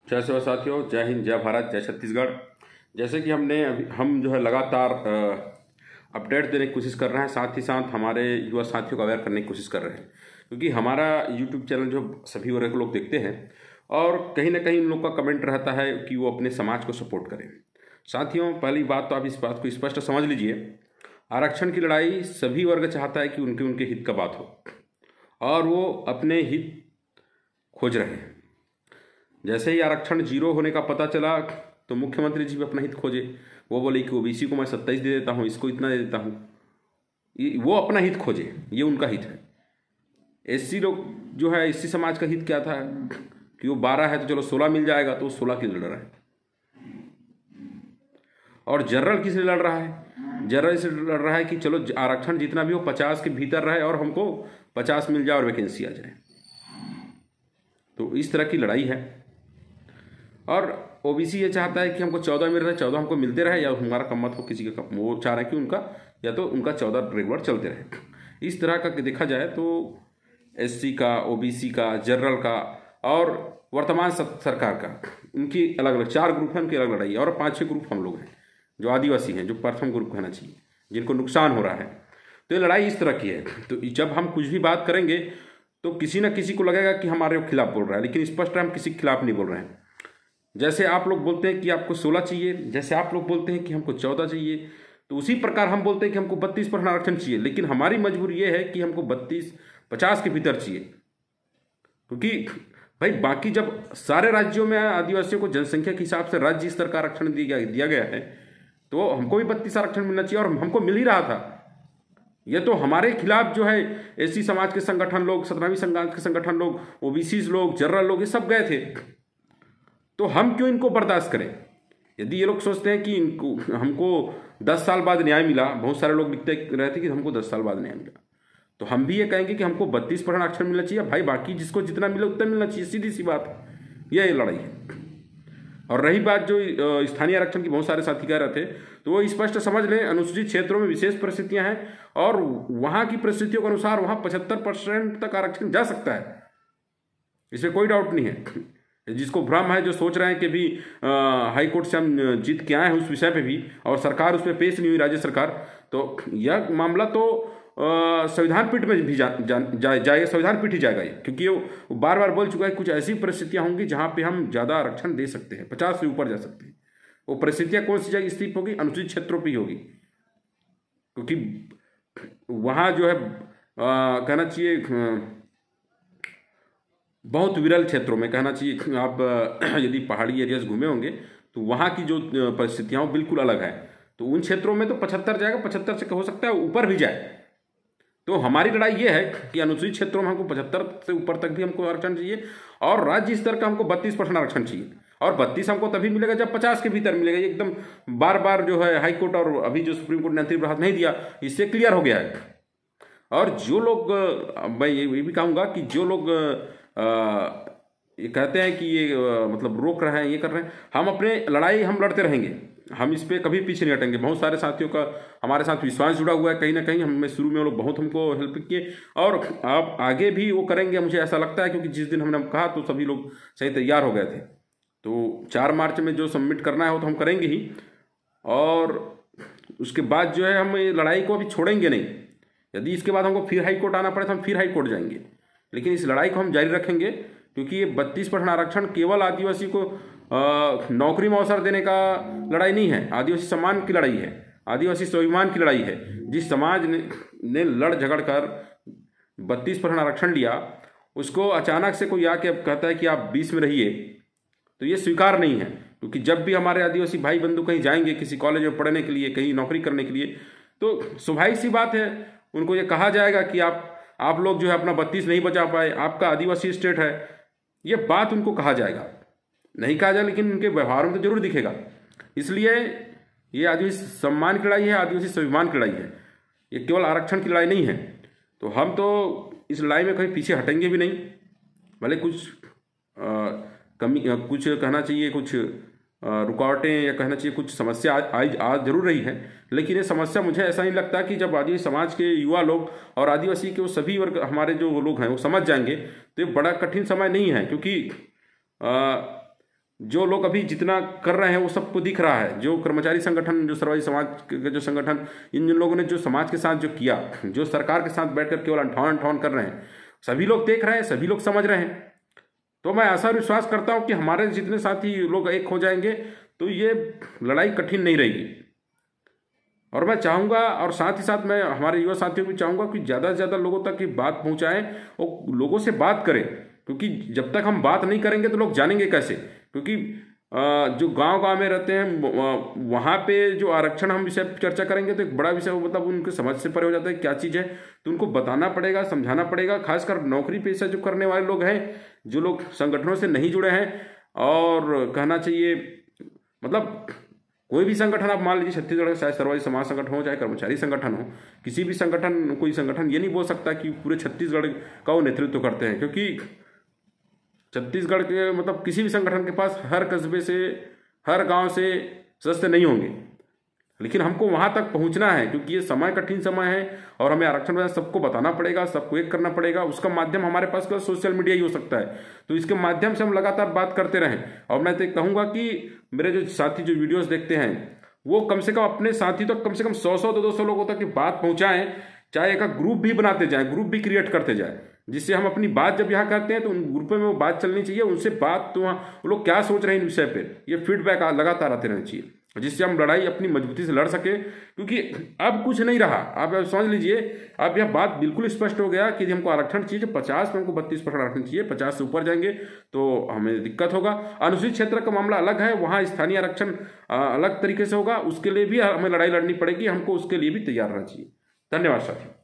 जय शिव साथियों, जय हिंद, जय भारत, जय छत्तीसगढ़। जैसे कि हम जो है लगातार अपडेट देने की कोशिश कर रहे हैं, साथ ही साथ हमारे युवा साथियों को अवेयर करने की कोशिश कर रहे हैं, क्योंकि हमारा यूट्यूब चैनल जो सभी वर्ग के लोग देखते हैं और कहीं ना कहीं उन लोग का कमेंट रहता है कि वो अपने समाज को सपोर्ट करें। साथियों, पहली बात तो आप इस बात को स्पष्ट समझ लीजिए, आरक्षण की लड़ाई सभी वर्ग चाहता है कि उनके उनके हित का बात हो और वो अपने हित खोज रहे हैं। जैसे ही आरक्षण जीरो होने का पता चला तो मुख्यमंत्री जी भी अपना हित खोजे। वो बोले कि ओबीसी को मैं 27 दे देता हूँ, इसको इतना दे देता हूँ। वो अपना हित खोजे, ये उनका हित है। एससी लोग जो है, एससी समाज का हित क्या था कि वो 12 है तो चलो 16 मिल जाएगा, तो वो 16 के लिए लड़ रहा है। और जनरल किस लिए लड़ रहा है? जनरल इसलिए लड़ रहा है कि चलो आरक्षण जितना भी हो 50 के भीतर रहे और हमको 50 मिल जाए और वैकेंसी आ जाए। तो इस तरह की लड़ाई है। और ओबीसी ये चाहता है कि हमको 14 मिल रहा है, 14 हमको मिलते रहे, या हमारा कम मत हो किसी का कम। वो चाह रहे हैं कि उनका या तो उनका 14 रेगुलर चलते रहे। इस तरह का देखा जाए तो एससी का, ओबीसी का, जनरल का और वर्तमान सरकार का, उनकी अलग अलग 4 ग्रुप हैं, उनकी अलग लड़ाई है। और 5-6 ग्रुप हम लोग हैं जो आदिवासी हैं, जो प्रथम ग्रुप कहना चाहिए, जिनको नुकसान हो रहा है। तो ये लड़ाई इस तरह की है। तो जब हम कुछ भी बात करेंगे तो किसी न किसी को लगेगा कि हमारे खिलाफ बोल रहा है, लेकिन स्पष्ट है हम किसी के खिलाफ नहीं बोल रहे हैं। जैसे आप लोग बोलते हैं कि आपको 16 चाहिए, जैसे आप लोग बोलते हैं कि हमको 14 चाहिए, तो उसी प्रकार हम बोलते हैं कि हमको 32% आरक्षण चाहिए। लेकिन हमारी मजबूरी ये है कि हमको 50 के भीतर चाहिए, क्योंकि भाई बाकी जब सारे राज्यों में आदिवासियों को जनसंख्या के हिसाब से राज्य स्तर का आरक्षण दिया गया है, तो हमको भी 32 आरक्षण मिलना चाहिए। और हमको मिल ही रहा था। ये तो हमारे खिलाफ जो है एससी समाज के संगठन लोग, 17वीं समाज के संगठन लोग, ओबीसी लोग, जनरल लोग, ये सब गए थे। तो हम क्यों इनको बर्दाश्त करें? यदि ये लोग सोचते हैं कि हमको 10 साल बाद न्याय मिला, बहुत सारे लोग लिखते रहते कि हमको 10 साल बाद न्याय मिला, तो हम भी ये कहेंगे कि हमको 32% आरक्षण मिलना चाहिए। भाई बाकी जिसको जितना मिले उतना मिलना चाहिए, सीधी सी बात है। यह लड़ाई है। और रही बात जो स्थानीय आरक्षण की, बहुत सारे साथी कह रहे थे, तो वो स्पष्ट समझ लें, अनुसूचित क्षेत्रों में विशेष परिस्थितियां हैं और वहां की परिस्थितियों के अनुसार वहां 75% तक आरक्षण जा सकता है। इसमें कोई डाउट नहीं है। जिसको भ्रम है, जो सोच रहे हैं कि भी हाई कोर्ट से हम जीत के आए हैं उस विषय पे भी, और सरकार उसमें पेश नहीं हुई, राज्य सरकार, तो यह मामला तो संविधान पीठ में भी जाएगा, संविधान पीठ ही जाएगा ये, क्योंकि वो बार बार बोल चुका है कुछ ऐसी परिस्थितियां होंगी जहां पे हम ज़्यादा आरक्षण दे सकते हैं, 50 से ऊपर जा सकते हैं। वो परिस्थितियां कौन सी जगह स्थित होगी? अनुसूचित क्षेत्रों पर ही होगी, क्योंकि वहाँ जो है कहना चाहिए बहुत विरल क्षेत्रों में, कहना चाहिए आप यदि पहाड़ी एरियाज घूमे होंगे तो वहाँ की जो परिस्थितियाँ वो बिल्कुल अलग है। तो उन क्षेत्रों में तो 75 जाएगा, 75 से हो सकता है ऊपर भी जाए। तो हमारी लड़ाई ये है कि अनुसूचित क्षेत्रों में हमको 75 से ऊपर तक भी हमको आरक्षण चाहिए, और राज्य स्तर का हमको 32% आरक्षण चाहिए। और 32 हमको तभी मिलेगा जब 50 के भीतर मिलेगा। एकदम बार बार जो है हाई कोर्ट और अभी जो सुप्रीम कोर्ट ने अंतरिम राहत नहीं दिया, इससे क्लियर हो गया है। और जो लोग, मैं ये भी कहूँगा कि जो लोग ये कहते हैं कि ये मतलब रोक रहे हैं, ये कर रहे हैं, हम अपने लड़ाई हम लड़ते रहेंगे, हम इस पर कभी पीछे नहीं हटेंगे। बहुत सारे साथियों का हमारे साथ विश्वास जुड़ा हुआ है, कहीं ना कहीं हमें शुरू में वो लोग बहुत हमको हेल्प किए, और आप आगे भी वो करेंगे, मुझे ऐसा लगता है, क्योंकि जिस दिन हमने कहा तो सभी लोग सही तैयार हो गए थे। तो 4 मार्च में जो सबमिट करना है वो तो हम करेंगे ही, और उसके बाद जो है हम ये लड़ाई को अभी छोड़ेंगे नहीं। यदि इसके बाद हमको फिर हाई कोर्ट आना पड़े तो हम फिर हाई कोर्ट जाएंगे, लेकिन इस लड़ाई को हम जारी रखेंगे, क्योंकि ये 32% आरक्षण केवल आदिवासी को नौकरी में अवसर देने का लड़ाई नहीं है, आदिवासी सम्मान की लड़ाई है, आदिवासी स्वाभिमान की लड़ाई है। जिस समाज ने लड़ झगड़ कर 32% आरक्षण लिया, उसको अचानक से कोई आके अब कहता है कि आप 20 में रहिए, तो ये स्वीकार नहीं है। क्योंकि जब भी हमारे आदिवासी भाई बंधु कहीं जाएंगे किसी कॉलेज में पढ़ने के लिए, कहीं नौकरी करने के लिए, तो स्वाभाविक सी बात है उनको ये कहा जाएगा कि आप लोग जो है अपना 32 नहीं बचा पाए, आपका आदिवासी स्टेट है। ये बात उनको कहा जाएगा, नहीं कहा जाए लेकिन उनके व्यवहारों में तो जरूर दिखेगा। इसलिए ये आदिवासी सम्मान की लड़ाई है, आदिवासी स्वाभिमान की लड़ाई है, ये केवल आरक्षण की लड़ाई नहीं है। तो हम तो इस लड़ाई में कहीं पीछे हटेंगे भी नहीं, भले कुछ कमी, कुछ कहना चाहिए, कुछ रुकावटें, या कहना चाहिए कुछ समस्या आज जरूर रही है, लेकिन ये समस्या मुझे ऐसा नहीं लगता कि जब आदिवासी समाज के युवा लोग और आदिवासी के वो सभी वर्ग हमारे जो लोग हैं वो समझ जाएंगे तो ये बड़ा कठिन समय नहीं है। क्योंकि जो लोग अभी जितना कर रहे हैं वो सबको दिख रहा है। जो कर्मचारी संगठन, जो सर्वोदय समाज के जो संगठन, इन लोगों ने जो समाज के साथ जो किया, जो सरकार के साथ बैठकर केवल अंठावन कर रहे हैं, सभी लोग देख रहे हैं, सभी लोग समझ रहे हैं। तो मैं ऐसा विश्वास करता हूं कि हमारे जितने साथी लोग एक हो जाएंगे तो ये लड़ाई कठिन नहीं रहेगी। और मैं चाहूँगा, और साथ ही साथ मैं हमारे युवा साथियों को भी चाहूँगा कि ज़्यादा से ज़्यादा लोगों तक ये बात पहुँचाएं और लोगों से बात करें, क्योंकि जब तक हम बात नहीं करेंगे तो लोग जानेंगे कैसे। क्योंकि जो गांव में रहते हैं वहाँ पे जो आरक्षण हम विषय पर चर्चा करेंगे तो एक बड़ा विषय, मतलब उनके समझ से परे हो जाता है क्या चीज़ है, तो उनको बताना पड़ेगा, समझाना पड़ेगा। खासकर नौकरी पेशा जो करने वाले लोग हैं, जो लोग संगठनों से नहीं जुड़े हैं, और कहना चाहिए मतलब कोई भी संगठन आप मान लीजिए, छत्तीसगढ़ का चाहे सर्वोदय समाज संगठन हो, चाहे कर्मचारी संगठन हो, किसी भी संगठन, कोई संगठन ये नहीं बोल सकता कि पूरे छत्तीसगढ़ का वो नेतृत्व करते हैं, क्योंकि छत्तीसगढ़ के मतलब किसी भी संगठन के पास हर कस्बे से, हर गांव से सदस्य नहीं होंगे। लेकिन हमको वहां तक पहुंचना है, क्योंकि ये समय कठिन समय है और हमें आरक्षण वगैरह सबको बताना पड़ेगा, सबको एक करना पड़ेगा। उसका माध्यम हमारे पास का सोशल मीडिया ही हो सकता है, तो इसके माध्यम से हम लगातार बात करते रहें। और मैं तो कहूँगा कि मेरे जो साथी जो वीडियोस देखते हैं वो कम से कम अपने साथी तो कम से कम 100 200 लोगों तक की बात पहुँचाएं, चाहे एक ग्रुप भी बनाते जाएं, ग्रुप भी क्रिएट करते जाएं, जिससे हम अपनी बात जब यहाँ करते हैं तो उन ग्रुपों में वो बात चलनी चाहिए, उनसे बात, तो वो लोग क्या सोच रहे हैं इन विषय पे, ये फीडबैक लगातार आते रहना चाहिए, जिससे हम लड़ाई अपनी मजबूती से लड़ सके। क्योंकि अब कुछ नहीं रहा, आप समझ लीजिए, अब यह बात बिल्कुल स्पष्ट हो गया कि यदि हमको आरक्षण चाहिए, 50 में हमको 32% आरक्षण चाहिए, 50 से ऊपर जाएंगे तो हमें दिक्कत होगा। अनुसूचित क्षेत्र का मामला अलग है, वहाँ स्थानीय आरक्षण अलग तरीके से होगा, उसके लिए भी हमें लड़ाई लड़नी पड़ेगी, हमको उसके लिए भी तैयार रहना चाहिए। धन्यवाद साथियों।